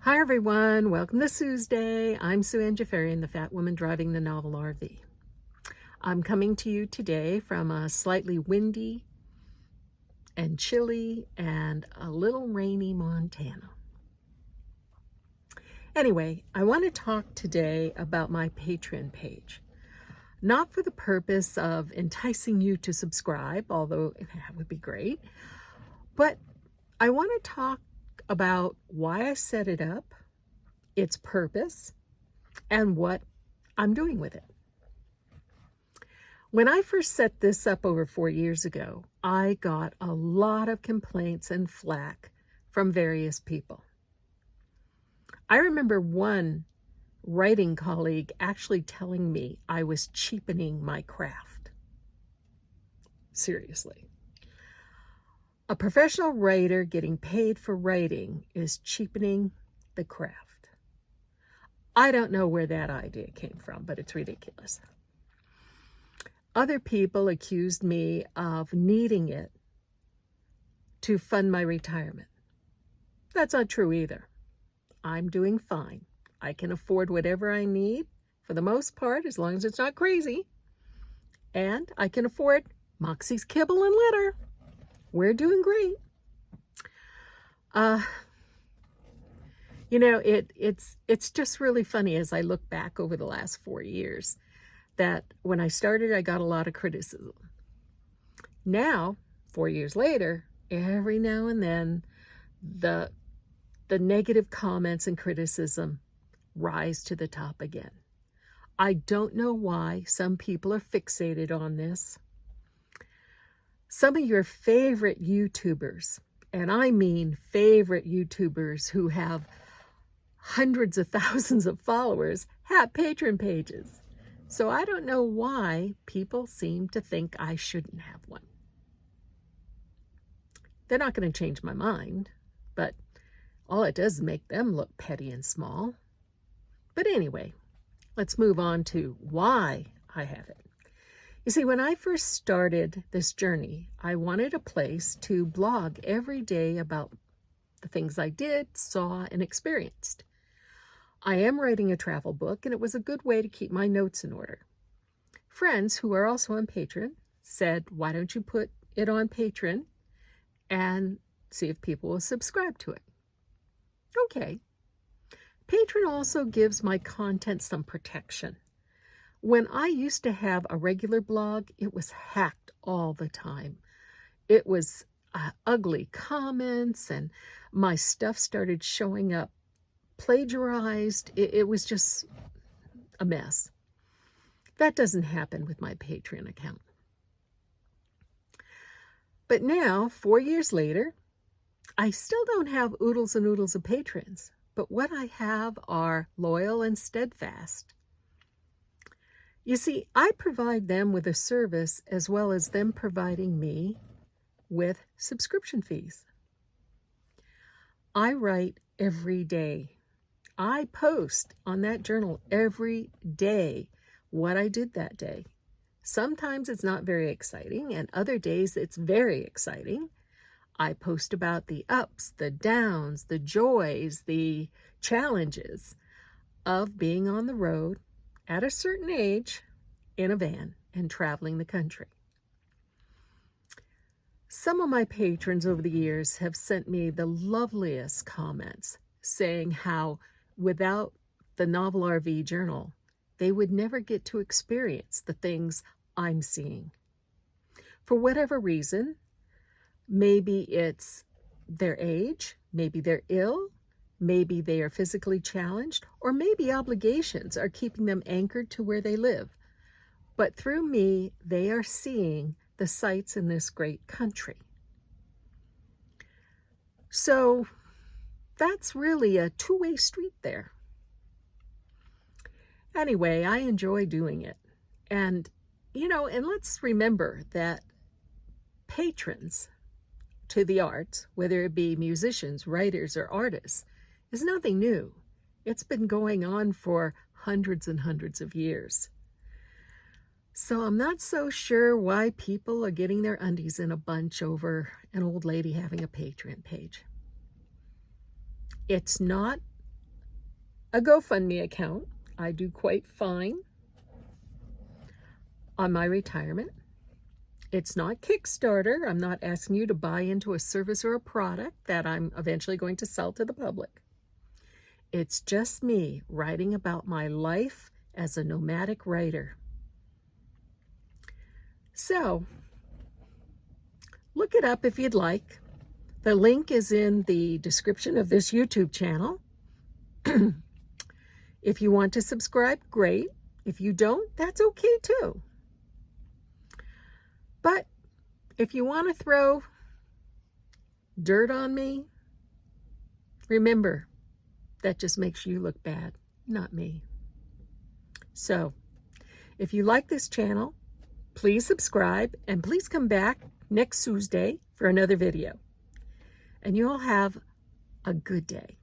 Hi everyone, welcome to Sue's Day. I'm Sue Ann Jafarian, the fat woman driving the novel RV. I'm coming to you today from a slightly windy and chilly and a little rainy Montana. Anyway, I want to talk today about my Patreon page. Not for the purpose of enticing you to subscribe, although that would be great, but I want to talk about why I set it up, its purpose, and what I'm doing with it. When I first set this up over 4 years ago, I got a lot of complaints and flack from various people. I remember one writing colleague actually telling me I was cheapening my craft. Seriously. A professional writer getting paid for writing is cheapening the craft. I don't know where that idea came from, but it's ridiculous. Other people accused me of needing it to fund my retirement. That's not true either. I'm doing fine. I can afford whatever I need for the most part, as long as it's not crazy. And I can afford Moxie's kibble and litter. We're doing great. It's just really funny as I look back over the last 4 years that when I started, I got a lot of criticism. Now, 4 years later, every now and then, the negative comments and criticism rise to the top again. I don't know why some people are fixated on this. Some of your favorite YouTubers, and I mean favorite YouTubers who have hundreds of thousands of followers, have Patreon pages. So I don't know why people seem to think I shouldn't have one. They're not going to change my mind, but all it does is make them look petty and small. But anyway, let's move on to why I have it. You see, when I first started this journey, I wanted a place to blog every day about the things I did, saw, and experienced. I am writing a travel book, and it was a good way to keep my notes in order. Friends who are also on Patreon said, why don't you put it on Patreon and see if people will subscribe to it? Okay. Patreon also gives my content some protection. When I used to have a regular blog, it was hacked all the time. It was ugly comments, and my stuff started showing up plagiarized. It was just a mess. That doesn't happen with my Patreon account. But now, 4 years later, I still don't have oodles and oodles of patrons, but what I have are loyal and steadfast. You see, I provide them with a service as well as them providing me with subscription fees. I write every day. I post on that journal every day what I did that day. Sometimes it's not very exciting, and other days it's very exciting. I post about the ups, the downs, the joys, the challenges of being on the road at a certain age in a van and traveling the country. Some of my patrons over the years have sent me the loveliest comments saying how without the Novel RV Journal, they would never get to experience the things I'm seeing. For whatever reason, maybe it's their age, maybe they're ill, maybe they are physically challenged, or maybe obligations are keeping them anchored to where they live. But through me, they are seeing the sights in this great country. So that's really a two-way street there. Anyway, I enjoy doing it. And let's remember that patrons to the arts, whether it be musicians, writers, or artists, is nothing new. It's been going on for hundreds and hundreds of years. So I'm not so sure why people are getting their undies in a bunch over an old lady having a Patreon page. It's not a GoFundMe account. I do quite fine on my retirement. It's not Kickstarter. I'm not asking you to buy into a service or a product that I'm eventually going to sell to the public. It's just me writing about my life as a nomadic writer. So, look it up if you'd like. The link is in the description of this YouTube channel. If you want to subscribe, great. If you don't, that's okay too. But if you want to throw dirt on me, remember, that just makes you look bad, not me. So, if you like this channel, please subscribe and please come back next Tuesday for another video. And you all have a good day.